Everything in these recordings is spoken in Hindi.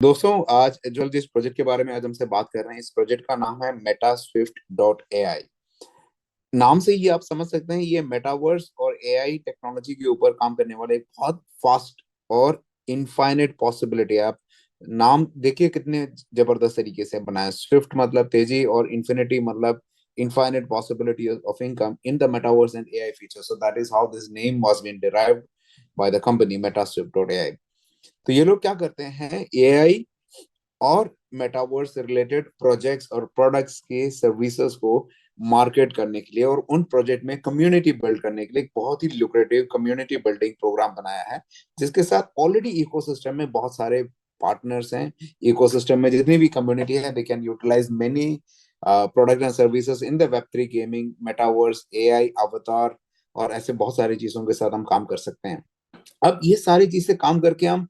दोस्तों, आज एजुअल जिस प्रोजेक्ट के बारे में आज हमसे बात कर रहे हैं, इस प्रोजेक्ट का नाम है metaswift.ai। नाम से ही आप समझ सकते हैं ये मेटावर्स और एआई टेक्नोलॉजी के ऊपर काम करने वाले एक बहुत फास्ट और इनफाइनाइट पॉसिबिलिटी है। आप नाम देखिए कितने जबरदस्त तरीके से बनाया। स्विफ्ट मतलब तेजी और इन्फिनिटी मतलब infinite possibility of income in the metaverse and AI feature. So that is how this name was been derived by the company metaswift.ai। तो ये लोग क्या करते हैं, एआई और मेटावर्स से रिलेटेड प्रोजेक्ट्स और प्रोडक्ट्स के सर्विसेज को मार्केट करने के लिए और उन प्रोजेक्ट में कम्युनिटी बिल्ड करने के लिए एक बहुत ही लुक्रेटिव कम्युनिटी बिल्डिंग प्रोग्राम बनाया है, जिसके साथ ऑलरेडी इकोसिस्टम में बहुत सारे पार्टनर्स हैं। इकोसिस्टम में जितनी भी कम्युनिटी है, they can utilize many product and services in the web3 gaming metaverse AI avatar, और ऐसे बहुत सारी चीजों के साथ हम काम कर सकते हैं। अब ये सारी चीजें काम करके हम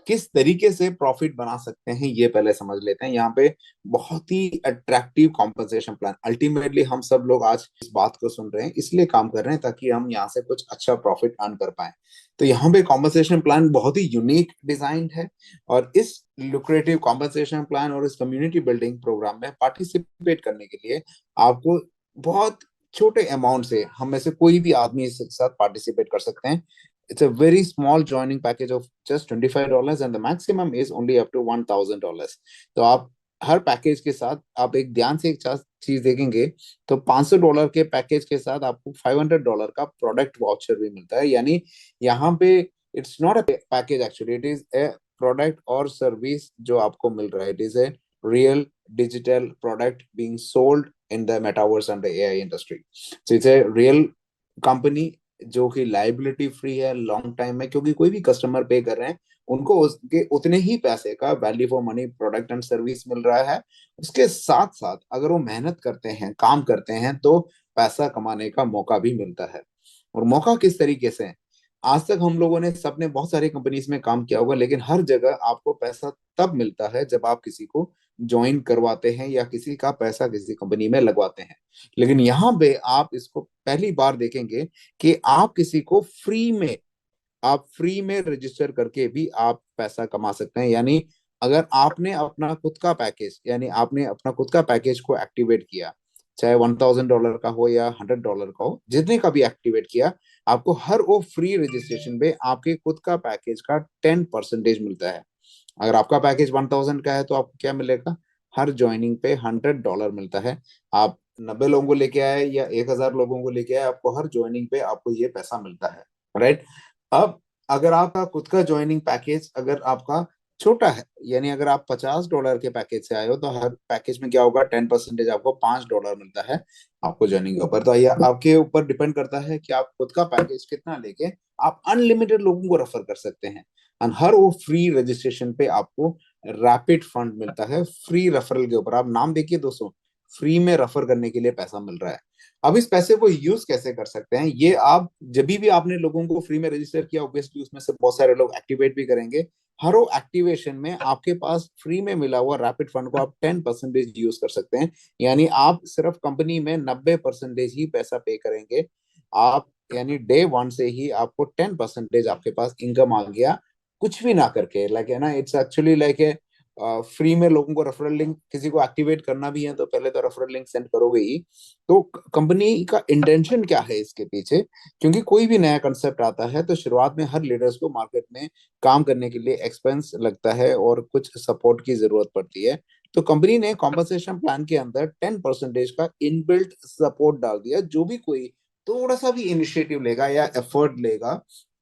किस तरीके से प्रॉफिट बना सकते हैं, ये पहले समझ लेते हैं। यहाँ पे बहुत ही अट्रैक्टिव कॉम्पनसेशन प्लान, अल्टीमेटली हम सब लोग आज इस बात को सुन रहे हैं इसलिए काम कर रहे हैं ताकि हम यहाँ से कुछ अच्छा प्रॉफिट अर्न कर पाए। तो यहाँ पे कॉम्पनसेशन प्लान बहुत ही यूनिक डिजाइन है, और इस लुक्रेटिव कॉम्पनसेशन प्लान और इस कम्युनिटी बिल्डिंग प्रोग्राम में पार्टिसिपेट करने के लिए आपको बहुत छोटे अमाउंट से, हम में से कोई भी आदमी इसके साथ पार्टिसिपेट कर सकते हैं। It's a very small joining package of just $25 and the maximum is only up to $1,000। तो आप हर पैकेज के साथ आप एक ध्यान से एक चीज देखेंगे तो $500 के पैकेज के साथ आपको $500 का प्रोडक्ट वाउचर भी मिलता है। यानी यहाँ पे it's not a package, actually it is a product और सर्विस जो आपको मिल रहा है। It is a real digital product being sold in the metaverse and the AI industry. So it's a real company जो कि लाइबिलिटी फ्री है लॉन्ग टाइम में, क्योंकि कोई भी कस्टमर पे कर रहे हैं उनको उसके उतने ही पैसे का value for money product and service मिल रहा है। उसके साथ साथ अगर वो मेहनत करते हैं, काम करते हैं, तो पैसा कमाने का मौका भी मिलता है। और मौका किस तरीके से है? आज तक हम लोगों ने सबने बहुत सारी कंपनीज में काम किया होगा, लेकिन हर जगह आपको पैसा तब मिलता है जब आप किसी को ज्वाइन करवाते हैं या किसी का पैसा किसी कंपनी में लगवाते हैं। लेकिन यहाँ पे आप इसको पहली बार देखेंगे कि आप किसी को फ्री में रजिस्टर करके भी आप पैसा कमा सकते हैं। यानी अगर आपने अपना खुद का पैकेज, यानी आपने अपना खुद का पैकेज को एक्टिवेट किया, चाहे $1,000 का हो या $100 का हो, जितने का भी एक्टिवेट किया, आपको हर वो फ्री रजिस्ट्रेशन पे आपके खुद का पैकेज का 10% मिलता है। अगर आपका पैकेज 1,000 का है तो आपको क्या मिलेगा? हर ज्वाइनिंग पे $100 मिलता है। आप 90 लोगों को लेके आए या 1,000 लोगों को लेके आए, आपको हर ज्वाइनिंग पे आपको ये पैसा मिलता है। राइट। अब अगर आपका खुद का ज्वाइनिंग पैकेज अगर आपका छोटा है, यानी अगर आप $50 के पैकेज से आए हो, तो हर पैकेज में क्या होगा, 10% आपको $5 मिलता है आपको ज्वाइनिंग के ऊपर। तो ये आपके ऊपर डिपेंड करता है कि आप खुद का पैकेज कितना लेके आप अनलिमिटेड लोगों को रेफर कर सकते हैं। और हर वो फ्री रजिस्ट्रेशन पे आपको रैपिड फंड मिलता है फ्री रेफरल के ऊपर। आप नाम देखिए दोस्तों, फ्री में रेफर करने के लिए पैसा मिल रहा है। अब इस पैसे को यूज कैसे कर सकते हैं, ये आप जब भी आपने लोगों को फ्री में रजिस्टर किया, ऑब्वियसली उसमें से बहुत सारे लोग एक्टिवेट भी करेंगे। हर वो एक्टिवेशन में आपके पास फ्री में मिला हुआ रैपिड फंड को आप 10% यूज कर सकते हैं। यानी आप सिर्फ कंपनी में 90% ही पैसा पे करेंगे आप, यानी डे वन से ही आपको 10% आपके पास इनकम आ गया, कुछ भी ना करके। लाइक है ना, it's actually like a free में लोगों को रेफरल लिंक किसी को एक्टिवेट करना भी है तो पहले तो रेफरल लिंक सेंड करोगे ही। तो कंपनी का इंटेंशन क्या है इसके पीछे? क्योंकि कोई भी नया कंसेप्ट आता है तो शुरुआत में हर लीडर्स को मार्केट में काम करने के लिए एक्सपेंस लगता है और कुछ सपोर्ट की जरूरत पड़ती है। तो कंपनी ने कॉम्पनसेशन प्लान के अंदर 10% का इनबिल्ट सपोर्ट डाल दिया। जो भी कोई थोड़ा सा भी इनिशिएटिव लेगा या एफर्ट लेगा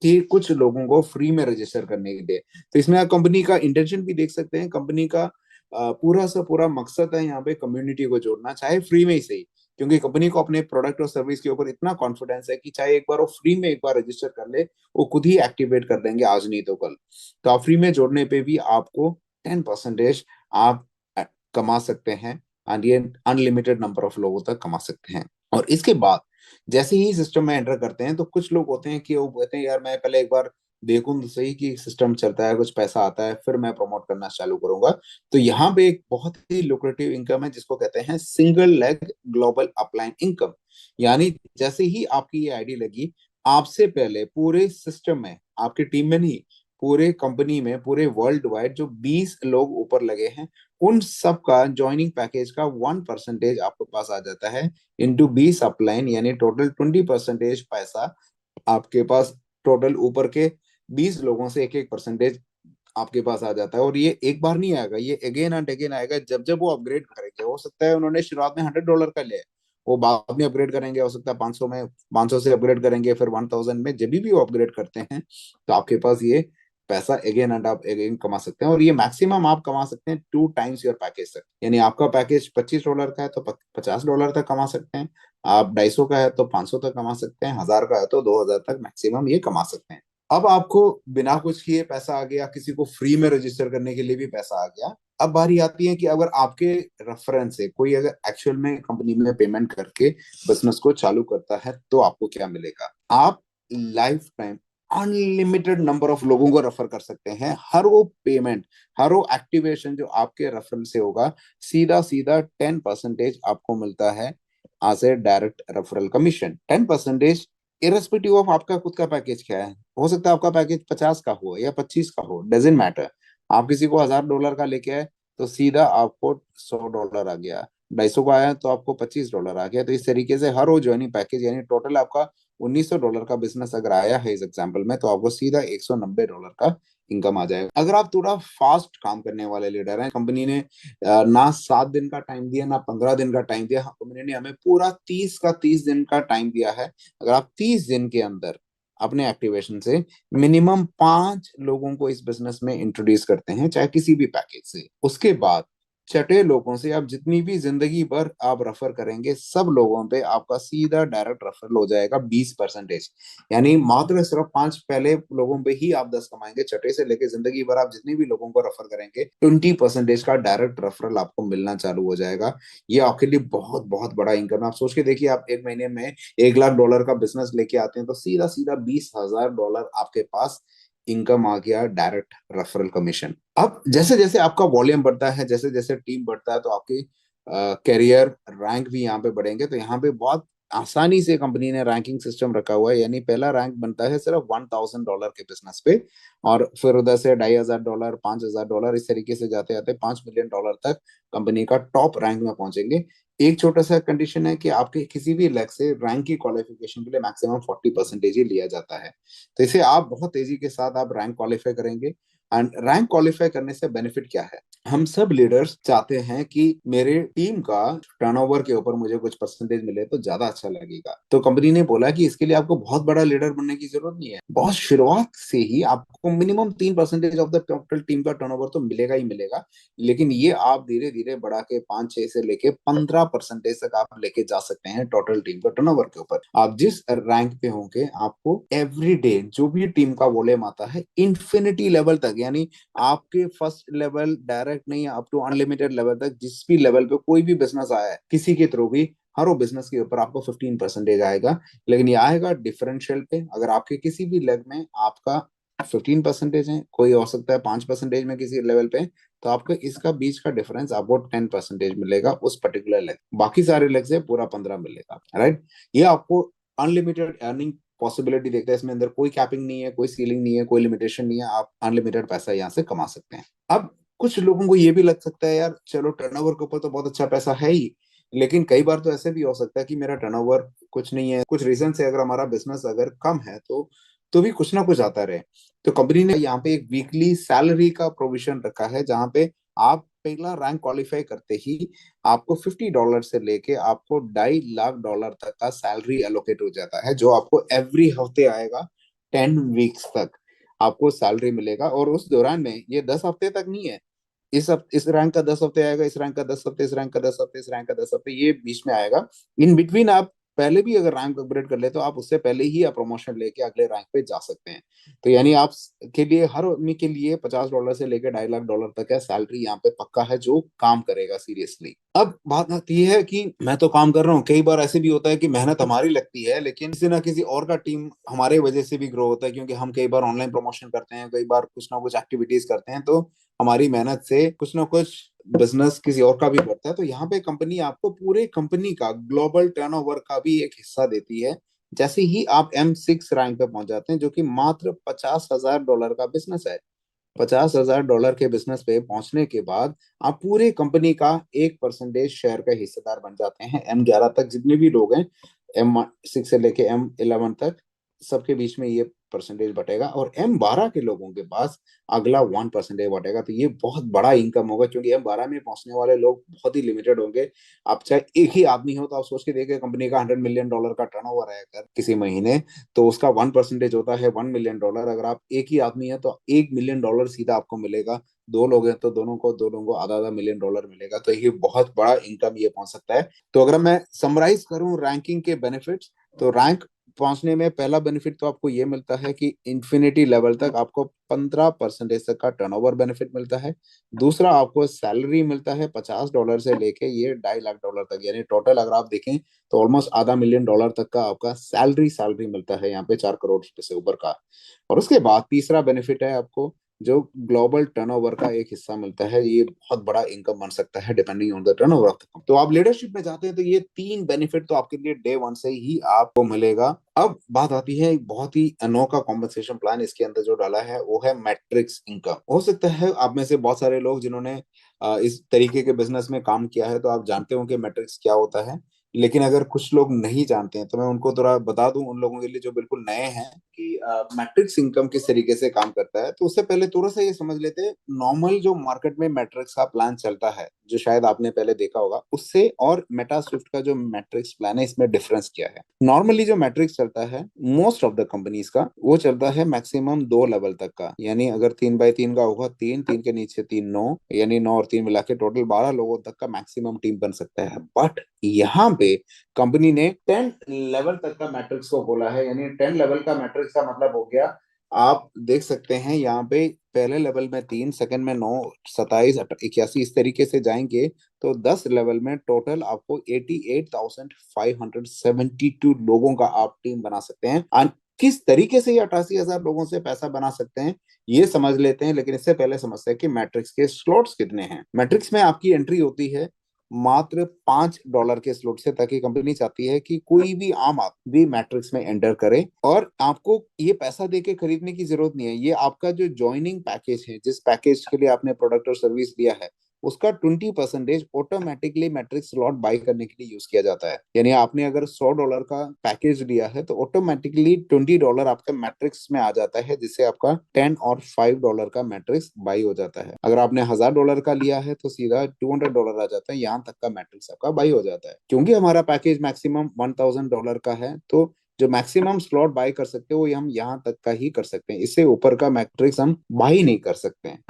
कि कुछ लोगों को फ्री में रजिस्टर करने के लिए, तो इसमें आप कंपनी का इंटेंशन भी देख सकते हैं। कंपनी का पूरा सा पूरा मकसद है यहाँ पे कम्युनिटी को जोड़ना, चाहे फ्री में ही सही। क्योंकि कंपनी को अपने प्रोडक्ट और सर्विस के ऊपर इतना कॉन्फिडेंस है कि चाहे एक बार वो फ्री में एक बार रजिस्टर कर ले, वो खुद ही एक्टिवेट कर देंगे, आज नहीं तो कल। तो आप फ्री में जोड़ने पे भी आपको 10% आप कमा सकते हैं, और ये अनलिमिटेड नंबर ऑफ लोगों तक कमा सकते हैं। और इसके बाद जैसे ही सिस्टम में एंटर करते हैं तो कुछ लोग होते हैं कि वो कहते हैं यार मैं पहले एक बार देखूं तो सही कि सिस्टम चलता है, कुछ पैसा आता है, फिर मैं प्रमोट करना चालू करूंगा। तो यहाँ पे एक बहुत ही लुक्रेटिव इनकम है जिसको कहते हैं single leg global upline income. यानी जैसे ही आपकी ये आईडी लगी, आपसे पहले पूरे सिस्टम में, आपकी टीम में नहीं, पूरे कंपनी में पूरे वर्ल्ड वाइड जो 20 लोग ऊपर लगे हैं, उन सब का ज्वाइनिंग पैकेज का 1% आपके पास आ जाता है इंटू 20 अपलाइन, यानी टोटल 20% पैसा आपके पास, टोटल ऊपर के 20 लोगों से एक एक परसेंटेज आपके पास आ जाता है। और ये एक बार नहीं आएगा, ये अगेन एंड अगेन आएगा जब जब वो अपग्रेड करेंगे। हो सकता है उन्होंने शुरुआत में $100 का लिया है, वो बाद में अपग्रेड करेंगे, हो सकता है 500 में, 500 से अपग्रेड करेंगे, फिर 1000 में। जब भी वो अपग्रेड करते हैं तो आपके पास ये पैसा अगेन एंड आप अगेन कमा सकते हैं। और ये मैक्सिमम आप कमा सकते हैं 2 टाइम्स योर पैकेज तक, यानी आपका पैकेज $25 का है तो $50 तक कमा सकते हैं, आप 250 का है तो 500 तक कमा सकते हैं, 1000 का है तो 2000 तक मैक्सिमम ये कमा सकते हैं। अब आपको बिना कुछ किए पैसा आ गया, किसी को फ्री में रजिस्टर करने के लिए भी पैसा आ गया। अब बारी आती है कि अगर आपके रेफरेंस से कोई अगर एक्चुअल में कंपनी में पेमेंट करके बिजनेस को चालू करता है तो आपको क्या मिलेगा। आप life time unlimited number of लोगों को रेफर कर सकते हैं। हर वो पेमेंट, हर वो एक्टिवेशन जो आपके रेफरल से होगा, सीधा सीधा 10% आपको मिलता है as a direct referral commission. 10% irrespective of आपका खुद का पैकेज क्या है। हो सकता है आपका पैकेज 50 का हो या 25 का हो, डजेंट मैटर। आप किसी को $1000 का लेके आए तो सीधा आपको $100 आ गया, 250 का आया तो आपको $25 आ गया। तो इस तरीके से हर वो ज्वाइनिंग पैकेज, यानी टोटल आपका $1900 का बिजनेस अगर आया है इस एग्जाम्पल में, तो आपको सीधा $190 का इनकम आ जाएगा। अगर आप थोड़ा फास्ट काम करने वाले लीडर हैं, कंपनी ने ना 7 दिन का टाइम दिया ना 15 दिन का टाइम दिया, कंपनी ने हमें पूरा 30 का 30 दिन का टाइम दिया है। अगर आप 30 दिन के अंदर अपने एक्टिवेशन से मिनिमम 5 लोगों को इस बिजनेस में इंट्रोड्यूस करते हैं, चाहे किसी भी पैकेज से, उसके बाद छठे लोगों से आप जितनी भी जिंदगी भर आप रेफर करेंगे, सब लोगों पे आपका सीधा डायरेक्ट रेफरल हो जाएगा 20%। यानी मात्र सिर्फ 5 पहले लोगों पे ही आप 10 कमाएंगे, छठे से लेके जिंदगी भर आप जितने भी लोगों को रेफर करेंगे 20% का डायरेक्ट रेफरल आपको मिलना चालू हो जाएगा। ये आपके लिए बहुत बहुत बड़ा इनकम है। आप सोच के देखिए, आप एक महीने में $1 लाख का बिजनेस लेके आते हैं तो सीधा सीधा $20,000 आपके पास इनकम आ गया, डायरेक्ट रेफरल कमीशन। अब जैसे जैसे आपका वॉल्यूम बढ़ता है, जैसे जैसे टीम बढ़ता है, तो आपकी कैरियर रैंक भी यहाँ पे बढ़ेंगे। तो यहाँ पे बहुत आसानी से कंपनी ने रैंकिंग सिस्टम रखा हुआ है, यानी पहला रैंक बनता है सिर्फ $1000 के बिजनेस पे, और फिर उधर से $2500, $5000, इस तरीके से जाते जाते $5 मिलियन तक कंपनी का टॉप रैंक में पहुंचेंगे। एक छोटा सा कंडीशन है कि आपके किसी भी लेग से रैंक की क्वालिफिकेशन के लिए मैक्सिमम 40% ही लिया जाता है। तो इसे आप बहुत तेजी के साथ आप रैंक क्वालिफाई करेंगे। एंड रैंक क्वालिफाई करने से बेनिफिट क्या है, हम सब लीडर्स चाहते हैं कि मेरे टीम का टर्नओवर के ऊपर मुझे कुछ परसेंटेज मिले तो ज्यादा अच्छा लगेगा। तो कंपनी ने बोला कि इसके लिए आपको बहुत बड़ा लीडर बनने की जरूरत नहीं है, बहुत शुरुआत से ही आपको minimum 3% of the total team का टर्नओवर तो मिलेगा ही मिलेगा। लेकिन ये आप धीरे धीरे बढ़ा के 5-6 से लेके 15% तक आप लेके जा सकते हैं टोटल टीम का टर्नओवर के ऊपर। आप जिस रैंक पे होंगे, आपको एवरी डे जो भी टीम का वॉल्यूम आता है इन्फिनिटी लेवल तक, यानी आपके फर्स्ट लेवल डायरेक्ट नहीं, अप टू अनलिमिटेड लेवल तक, जिस भी लेवल पे कोई भी बिजनेस आया है किसी के थ्रू भी, हर वो बिजनेस के ऊपर आपको 15% आएगा। लेकिन ये आएगा डिफरेंशियल पे। अगर आपके किसी भी लेग में आपका 15% है, कोई हो सकता है 5% में किसी लेवल पे, तो आपको इसका बीच का डिफरेंस आपको 10% मिलेगा उस पर्टिकुलर लेग, बाकी सारे लेग से पूरा 15 मिलेगा, राइट। ये आपको अनलिमिटेड अर्निंग पॉसिबिलिटी देखते हैं। इसमें अंदर कोई कैपिंग नहीं है, कोई सीलिंग नहीं है, कोई लिमिटेशन नहीं है, आप अनलिमिटेड पैसा यहाँ से कमा सकते हैं। अब कुछ लोगों को ये भी लग सकता है, यार चलो टर्नओवर के ऊपर तो बहुत अच्छा पैसा है ही, लेकिन कई बार तो ऐसे भी हो सकता है कि मेरा टर्नओवर कुछ नहीं है, कुछ रीजन से अगर हमारा बिजनेस अगर कम है तो भी कुछ ना कुछ आता रहे। तो कंपनी ने यहाँ पे एक वीकली सैलरी का प्रोविजन रखा है, जहाँ पे आप पहला रैंक क्वालिफाई करते ही आपको $50 से लेके आपको $2.5 लाख तक का सैलरी एलोकेट हो जाता है, जो आपको एवरी हफ्ते आएगा। 10 वीक्स तक आपको सैलरी मिलेगा, और उस दौरान में ये 10 हफ्ते तक नहीं है, इस रैंक का 10 हफ्ते आएगा, इस रैंक का 10 हफ्ते, इस रैंक का 10 हफ्ते, इस रैंक का 10 हफ्ते, ये बीच में आएगा। इन बिटवीन आप पहले भी अगर रैंक अपग्रेड कर ले तो आप उससे पहले ही आप प्रमोशन लेके अगले रैंक पे जा सकते हैं। तो यानी आप के लिए, हर आदमी के लिए $50 से लेकर $2.5 लाख तक का सैलरी यहाँ पे पक्का है, जो काम करेगा सीरियसली। अब बात आती है कि मैं तो काम कर रहा हूँ, कई बार ऐसे भी होता है कि मेहनत हमारी लगती है, लेकिन किसी ना किसी और का टीम हमारे वजह से भी ग्रो होता है, क्योंकि हम कई बार ऑनलाइन प्रमोशन करते हैं, कई बार कुछ ना कुछ एक्टिविटीज करते हैं, तो हमारी मेहनत से कुछ ना कुछ बिजनेस किसी और का भी बढ़ता है। तो यहाँ पे कंपनी आपको पूरे कंपनी का ग्लोबल टर्नओवर का भी एक हिस्सा देती है, जैसे ही आप M6 रैंक पे पहुंच जाते हैं, जो कि मात्र $50,000 का बिजनेस है, $50,000 के बिजनेस पे पहुंचने के बाद आप पूरे कंपनी का 1% शेयर का हिस्सेदार बन जाते हैं। M11 तक जितने भी लोग हैं, M6 से लेके M11 तक सबके बीच में ये परसेंटेज बटेगा, और M12 के लोगों के पास अगला 1% बटेगा। तो ये बहुत बड़ा इनकम होगा, क्योंकि M12 में पहुंचने वाले लोग बहुत ही लिमिटेड होंगे। आप चाहे एक ही आदमी हो तो आप सोच के देखिए, कंपनी का $100 मिलियन का टर्नओवर है अगर किसी महीने, तो उसका 1% होता है $1 मिलियन। अगर आप एक ही आदमी है तो $1 मिलियन सीधा आपको मिलेगा। दो लोग हैं तो दोनों को आधा आधा $1 मिलियन मिलेगा। तो ये बहुत बड़ा इनकम ये पहुंच सकता है। तो अगर मैं समराइज करूं रैंकिंग के बेनिफिट्स, तो रैंक पहुंचने में पहला बेनिफिट तो आपको ये मिलता है कि इंफिनिटी लेवल तक आपको 15% तक का टर्नओवर बेनिफिट मिलता है। दूसरा, आपको सैलरी मिलता है $50 से लेके ये $2.5 लाख तक, यानी टोटल अगर आप देखें तो ऑलमोस्ट $500,000 तक का आपका सैलरी मिलता है यहाँ पे, 4 करोड़ से ऊपर का। और उसके बाद तीसरा बेनिफिट है आपको जो ग्लोबल टर्नओवर का एक हिस्सा मिलता है। ये बहुत बड़ा इनकम बन सकता है depending on the turnover of the company. तो आप लीडरशिप में जाते हैं तो ये 3 बेनिफिट तो आपके लिए डे वन से ही आपको मिलेगा। अब बात आती है एक बहुत ही अनोखा कॉम्पनसेशन प्लान इसके अंदर जो डाला है, वो है मैट्रिक्स इनकम। हो सकता है आप में से बहुत सारे लोग जिन्होंने इस तरीके के बिजनेस में काम किया है तो आप जानते हो कि मैट्रिक्स क्या होता है। लेकिन अगर कुछ लोग नहीं जानते हैं तो मैं उनको थोड़ा बता दूं, उन लोगों के लिए जो बिल्कुल नए हैं, कि मैट्रिक्स इनकम किस तरीके से काम करता है। तो उससे पहले थोड़ा सा ये समझ लेते हैं, नॉर्मल जो मार्केट में मैट्रिक्स का प्लान चलता है, जो शायद आपने पहले देखा होगा, उससे और मेटा स्विफ्ट का जो मैट्रिक्स प्लान है, इसमें डिफरेंस क्या है। नॉर्मली जो मैट्रिक्स चलता है मोस्ट ऑफ द कंपनीज का, वो चलता है मैक्सिमम 2 लेवल तक का, यानी अगर 3x3 का होगा, तीन तीन के नीचे तीन, 9, यानी 9 और 3 मिला के टोटल 12 लोगों तक का मैक्सिमम टीम बन सकता है। बट यहाँ पे कंपनी ने 10 लेवल तक का मैट्रिक्स को बोला है, यानी 10 लेवल का मैट्रिक्स का मतलब हो गया, आप देख सकते हैं यहाँ पे पहले लेवल में 3, सेकंड में 9, 27, 81, इस तरीके से जाएंगे। तो 10 लेवल में टोटल आपको 88,572 लोगों का आप टीम बना सकते हैं। और किस तरीके से ये 88,000 लोगों से पैसा बना सकते हैं ये समझ लेते हैं, लेकिन इससे पहले समझते हैं कि मैट्रिक्स के स्लॉट्स कितने हैं। मैट्रिक्स में आपकी एंट्री होती है मात्र $5 के स्लॉट से, ताकि कंपनी चाहती है कि कोई भी आम आदमी मैट्रिक्स में एंटर करे, और आपको ये पैसा देके खरीदने की जरूरत नहीं है। ये आपका जो ज्वाइनिंग पैकेज है, जिस पैकेज के लिए आपने प्रोडक्ट और सर्विस लिया है, उसका 20% ऑटोमेटिकली मैट्रिक्स स्लॉट बाय करने के लिए यूज किया जाता है। यानी आपने अगर $100 का पैकेज लिया है तो ऑटोमेटिकली $20 आपका मैट्रिक्स में आ जाता है, जिससे आपका 10 और $5 का मैट्रिक्स बाई हो जाता है। अगर आपने $1,000 का लिया है तो सीधा $200 आ जाता है, यहाँ तक का मैट्रिक्स आपका बाई हो जाता है। क्योंकि हमारा पैकेज मैक्सिमम $1,000 का है, तो जो मैक्सिमम स्लॉट बाय कर सकते हो वो हम यहाँ तक का ही कर सकते हैं, इससे ऊपर का मैट्रिक्स हम बाई नहीं कर सकते हैं।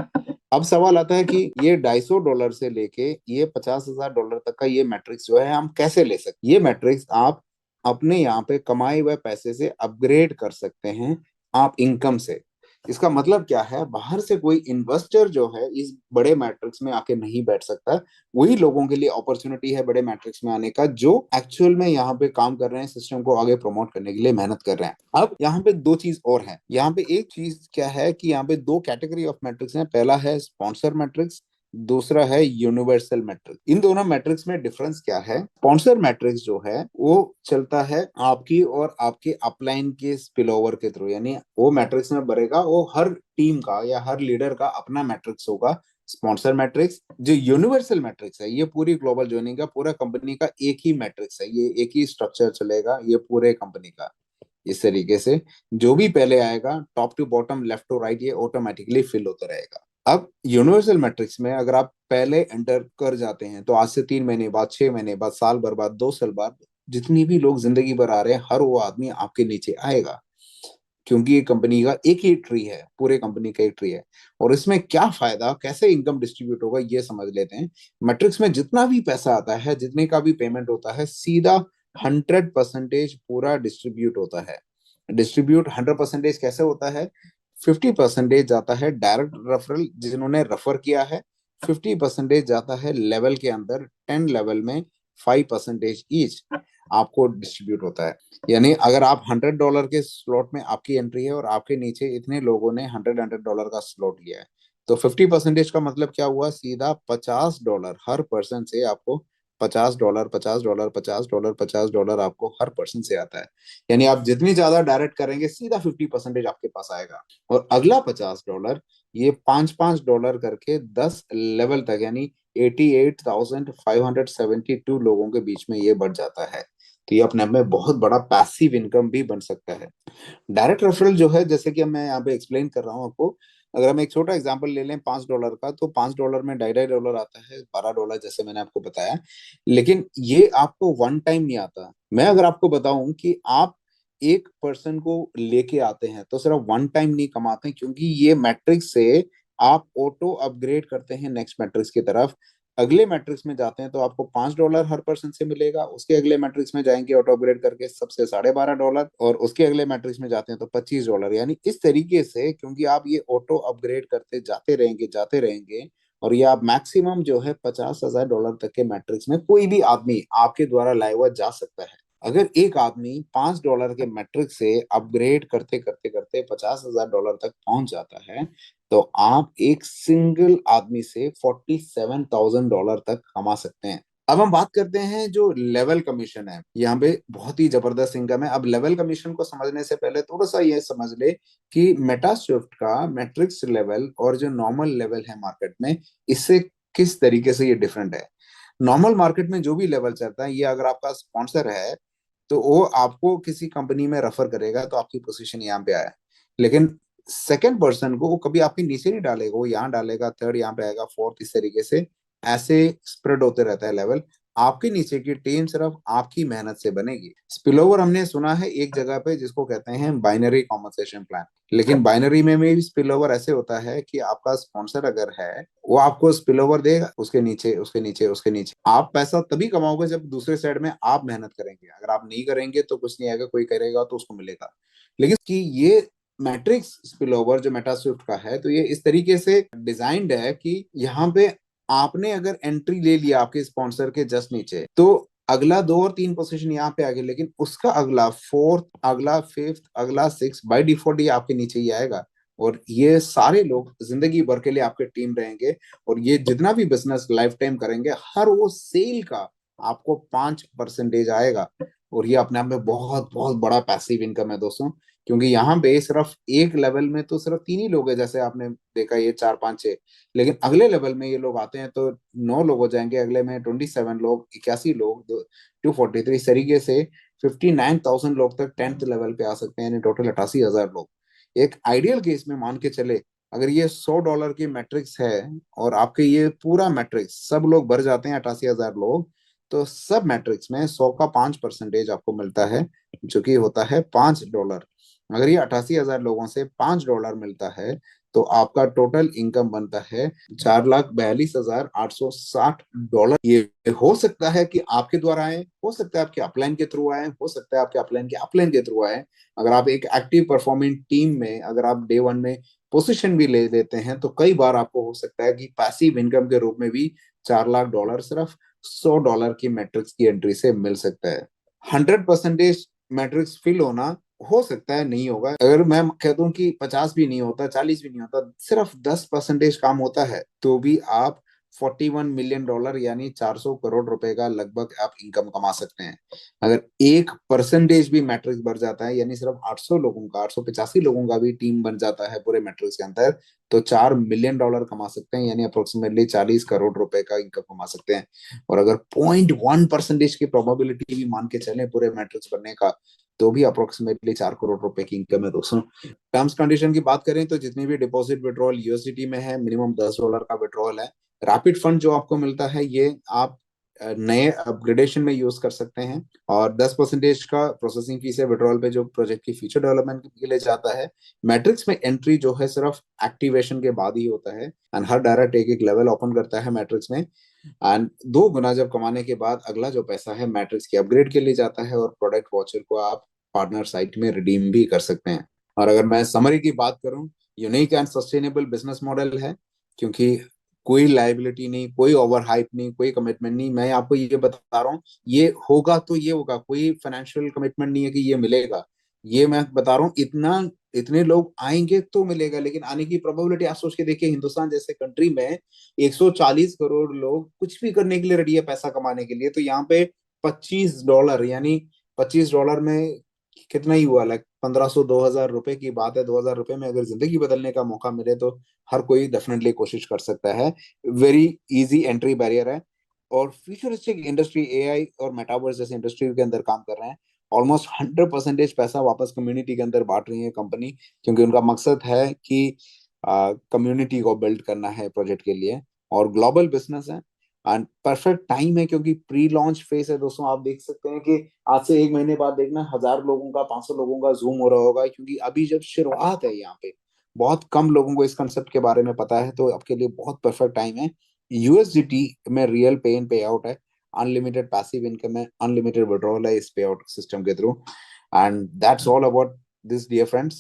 अब सवाल आता है कि ये $250 से लेके ये $50,000 तक का ये मैट्रिक्स जो है हम कैसे ले सकते हैं। ये मैट्रिक्स आप अपने यहाँ पे कमाए हुए पैसे से अपग्रेड कर सकते हैं, आप इनकम से। इसका मतलब क्या है, बाहर से कोई इन्वेस्टर जो है इस बड़े मैट्रिक्स में आके नहीं बैठ सकता। वही लोगों के लिए अपॉर्चुनिटी है बड़े मैट्रिक्स में आने का, जो एक्चुअल में यहाँ पे काम कर रहे हैं, सिस्टम को आगे प्रमोट करने के लिए मेहनत कर रहे हैं। अब यहाँ पे दो चीज और है। यहाँ पे एक चीज क्या है कि यहाँ पे दो कैटेगरी ऑफ मैट्रिक्स हैं। पहला है स्पॉन्सर मैट्रिक्स, दूसरा है यूनिवर्सल मैट्रिक्स। इन दोनों मैट्रिक्स में डिफरेंस क्या है। स्पॉन्सर मैट्रिक्स जो है वो चलता है आपकी और आपके अपलाइन के स्पिल ओवर के थ्रू, यानी वो मैट्रिक्स में बढ़ेगा, वो हर टीम का या हर लीडर का अपना मैट्रिक्स होगा, स्पॉन्सर मैट्रिक्स। जो यूनिवर्सल मैट्रिक्स है, ये पूरी ग्लोबल ज्वाइनिंग का पूरा कंपनी का एक ही मैट्रिक्स है, ये एक ही स्ट्रक्चर चलेगा ये पूरे कंपनी का। इस तरीके से जो भी पहले आएगा top to bottom, left to right, ये ऑटोमेटिकली फिल होता रहेगा। अब यूनिवर्सल मैट्रिक्स में अगर आप पहले एंटर कर जाते हैं तो आज से 3 महीने बाद, 6 महीने बाद, साल भर बाद, 2 साल बाद, जितनी भी लोग जिंदगी भर आ रहे हैं, हर वो आदमी आपके नीचे आएगा। क्योंकि ये कंपनी का एक ही ट्री है, पूरे कंपनी का एक ट्री है। और इसमें क्या फायदा, कैसे इनकम डिस्ट्रीब्यूट होगा, ये समझ लेते हैं। मैट्रिक्स में जितना भी पैसा आता है, जितने का भी पेमेंट होता है, सीधा 100% पूरा डिस्ट्रीब्यूट होता है। डिस्ट्रीब्यूट 100% कैसे होता है। 50% जाता है डायरेक्ट रेफरल, जिन्होंने रेफर किया है। 50% जाता है लेवल के अंदर, 10 लेवल में 5% ईच आपको डिस्ट्रीब्यूट होता है। यानी अगर आप $100 के स्लॉट में आपकी एंट्री है और आपके नीचे इतने लोगों ने $100 का स्लॉट लिया है, तो 50% का मतलब क्या हुआ, सीधा $50 हर पर्सन से आपको $50, $50, $50, $50 आपको हर पर्सन से आता है। यानी आप जितनी ज्यादा डायरेक्ट करेंगे सीधा 50% आपके पास आएगा। और अगला $50 ये $5 करके 10 लेवल तक, यानी 88,572 लोगों के बीच में ये बढ़ जाता है। तो ये अपने आप में बहुत बड़ा पैसिव इनकम भी बन सकता है। डायरेक्ट रेफरल जो है, जैसे कि मैं यहाँ पे एक्सप्लेन कर रहा हूँ आपको, अगर हम एक छोटा एग्जांपल ले लें $5 का, तो $5 में $2.5 आता है, $12 जैसे मैंने आपको बताया। लेकिन ये आपको वन टाइम नहीं आता। मैं अगर आपको बताऊं कि आप एक पर्सन को लेके आते हैं तो सिर्फ वन टाइम नहीं कमाते, क्योंकि ये मैट्रिक्स से आप ऑटो अपग्रेड करते हैं नेक्स्ट मैट्रिक्स की तरफ। अगले मैट्रिक्स में जाते हैं तो आपको $5 हर पर्सन से मिलेगा, उसके अगले मैट्रिक्स में जाएंगे ऑटो अपग्रेड करके सबसे $12.5, और उसके अगले मैट्रिक्स में जाते हैं तो $25। यानी इस तरीके से, क्योंकि आप ये ऑटो अपग्रेड करते जाते रहेंगे, और ये आप मैक्सिमम जो है $50,000 तक के मैट्रिक्स में कोई भी आदमी आपके द्वारा लाया हुआ जा सकता है। अगर एक आदमी $5 के मैट्रिक से अपग्रेड करते करते करते $50,000 तक पहुंच जाता है, तो आप एक सिंगल आदमी से $47,000 तक कमा सकते हैं। अब हम बात करते हैं जो लेवल कमीशन है, यहाँ पे बहुत ही जबरदस्त इनकम है। अब लेवल कमीशन को समझने से पहले थोड़ा सा ये समझ ले कि मेटा स्विफ्ट का मैट्रिक्स लेवल और जो नॉर्मल लेवल है मार्केट में, इससे किस तरीके से ये डिफरेंट है। नॉर्मल मार्केट में जो भी लेवल चलता है, ये अगर आपका स्पॉन्सर है तो वो आपको किसी कंपनी में रेफर करेगा तो आपकी पोजीशन यहाँ पे आया। लेकिन सेकंड पर्सन को वो कभी आपके नीचे नहीं डालेगा, वो यहाँ डालेगा, थर्ड यहाँ पे आएगा, फोर्थ, इस तरीके से ऐसे स्प्रेड होते रहता है लेवल। आपके नीचे की टीम सिर्फ आपकी मेहनत से बनेगी। स्पिलओवर हमने सुना है एक जगह पे, जिसको कहते हैं बाइनरी कॉम्पनसेशन प्लान। लेकिन बाइनरी में भी स्पिलओवर ऐसे होता है कि आपका स्पॉन्सर अगर है, वो आपको स्पिलओवर देगा, उसके नीचे उसके नीचे उसके नीचे। आप पैसा तभी कमाओगे जब दूसरे साइड में आप मेहनत करेंगे। अगर आप नहीं करेंगे तो कुछ नहीं आएगा, कोई करेगा तो उसको मिलेगा। लेकिन कि ये मैट्रिक्स स्पिलओवर जो मेटा स्विफ्ट का है, तो ये इस तरीके से डिजाइंड है कि यहाँ पे आपने अगर एंट्री ले लिया आपके स्पॉन्सर के जस्ट नीचे, तो अगला 2 और 3 पोजीशन यहाँ पे आ गए, लेकिन उसका अगला फोर्थ, अगला फिफ्थ, अगला सिक्स बाय डिफॉल्ट ये आपके नीचे ही आएगा। और ये सारे लोग जिंदगी भर के लिए आपके टीम रहेंगे, और ये जितना भी बिजनेस लाइफ टाइम करेंगे, हर वो सेल का आपको 5% आएगा। और ये अपने आप में बहुत बहुत बड़ा पैसिव इनकम है दोस्तों। क्योंकि यहाँ पे सिर्फ एक लेवल में तो सिर्फ 3 ही लोग हैं, जैसे आपने देखा ये 4 5 6, लेकिन अगले लेवल में ये लोग आते हैं तो 9 लोग हो जाएंगे, अगले में 27 लोग, 81 लोग, 243, इस तरीके से 59,000 लोग तक 10th लेवल पे आ सकते हैं, यानी टोटल 88,000 लोग। एक आइडियल केस में मान के चले, अगर ये $100 की मैट्रिक्स है और आपके ये पूरा मैट्रिक्स सब लोग भर जाते हैं 88,000 लोग, तो सब मैट्रिक्स में 100 का 5% आपको मिलता है, जो कि होता है $5। अगर ये 88,000 लोगों से $5 मिलता है, तो आपका टोटल इनकम बनता है $4,42,860। ये हो सकता है कि आपके द्वारा आए, हो सकता है आपके अपलाइन के थ्रू आए, हो सकता है आपके अपलाइन के थ्रू आए। अगर आप एक एक्टिव परफॉर्मिंग टीम में, अगर आप डे वन में पोजीशन भी ले लेते हैं, तो कई बार आपको हो सकता है कि पैसिव इनकम के रूप में भी $4 लाख सिर्फ $100 की मैट्रिक्स की एंट्री से मिल सकता है। 100% मैट्रिक्स फिल होना हो सकता है, नहीं होगा। अगर मैं कह दूं कि 50 भी नहीं होता, 40 भी नहीं होता, सिर्फ 10% काम होता है, तो भी आप $41 मिलियन यानी 400 करोड़ रुपए का लगभग आप इनकम कमा सकते हैं। अगर 1% भी मैट्रिक्स बढ़ जाता है, यानी सिर्फ 800 लोगों का, 885 लोगों का भी टीम बन जाता है पूरे मैट्रिक्स के अंदर, तो $4 मिलियन कमा सकते हैं, यानी अप्रोक्सीमेटली 40 करोड़ रुपए का इनकम कमा सकते हैं। और अगर 0.1% की प्रोबेबिलिटी भी मान के चले पूरे मैट्रिक्स बनने का, तो भी अप्रोक्सीमेटली 4 करोड़ रुपए की इनकम है दोस्तों। टर्म्स कंडीशन की बात करें तो जितनी भी डिपॉजिट विड्रॉल यूएसडीटी में है, मिनिमम $10 का विड्रॉल है। रैपिड फंड जो आपको मिलता है, ये आप नए अपग्रेडेशन में यूज कर सकते हैं। और 10% का प्रोसेसिंग फीस है विड्रॉल पे, जो प्रोजेक्ट की फीचर डेवलपमेंट के लिए जाता है। मैट्रिक्स में एंट्री जो है सिर्फ एक्टिवेशन के बाद ही होता है, एंड हर डायरेक्ट एक एक लेवल ओपन करता है मैट्रिक्स में। एंड 2 गुना जब कमाने के बाद अगला जो पैसा है मैट्रिक्स के अपग्रेड के लिए जाता है, और प्रोडक्ट वॉचर को आप पार्टनर साइट में रिडीम भी कर सकते हैं। और अगर मैं समरी की बात करूं, unique and sustainable business model है, क्योंकि कोई लाइबिलिटी नहीं, कोई ओवर हाइप नहीं, कोई कमिटमेंट नहीं। मैं आपको ये बता रहा हूँ, ये होगा तो ये होगा, कोई फाइनेंशियल कमिटमेंट नहीं है कि ये मिलेगा। ये मैं बता रहा हूँ, इतने लोग आएंगे तो मिलेगा, लेकिन आने की प्रोबेबिलिटी आप सोच के देखिए, हिंदुस्तान जैसे कंट्री में 140 करोड़ लोग कुछ भी करने के लिए रेडी है पैसा कमाने के लिए। तो यहाँ पे $25, यानी $25 में कितना ही हुआ, लाइक 1500 2000 रुपए की बात है। 2000 रुपए में अगर जिंदगी बदलने का मौका मिले तो हर कोई डेफिनेटली कोशिश कर सकता है। वेरी इजी एंट्री बैरियर है। और फ्यूचरिस्टिक इंडस्ट्री एआई और मेटावर्स जैसे इंडस्ट्री के अंदर काम कर रहे हैं। ऑलमोस्ट 100% पैसा वापस कम्युनिटी के अंदर बांट रही है कंपनी, क्योंकि उनका मकसद है कि कम्युनिटी को बिल्ड करना है प्रोजेक्ट के लिए। और ग्लोबल बिजनेस है एंड परफेक्ट टाइम है, क्योंकि प्री लॉन्च फेज है दोस्तों। आप देख सकते हैं कि आज से 1 महीने बाद देखना 1000 लोगों का, 500 लोगों का जूम हो रहा होगा, क्योंकि अभी जब शुरुआत है यहाँ पे, बहुत कम लोगों को इस कंसेप्ट के बारे में पता है। तो आपके लिए बहुत परफेक्ट टाइम है। यूएसडीटी में real pay in pay out है, अनलिमिटेड पैसिव इनकम है, अनलिमिटेड विड्रॉल है इस पे आउट सिस्टम के थ्रू। And that's all about this dear friends.